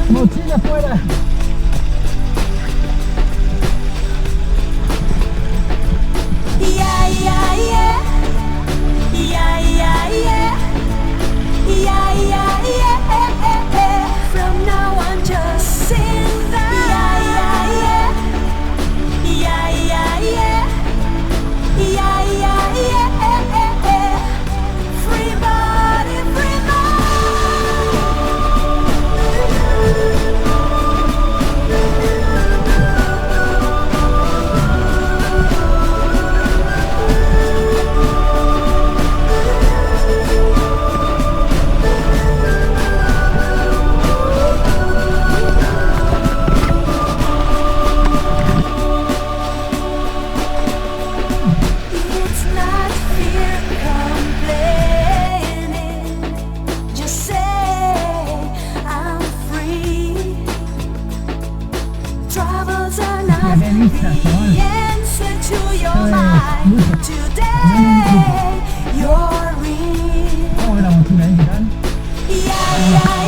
Mochila afuera. Yeah, yeah, yeah. Yeah, yeah, yeah. Yeah, yeah, yeah. From now on, just sing that. Yeah, yeah, yeah. Yeah, yeah, yeah. Yeah, yeah, yeah. Free body, free It's not fear complaining. Just say I'm free. Troubles are not the answer to your mind. Today you're real. ¿Cómo ve la mochila? ¿Qué tal? Yeah, yeah.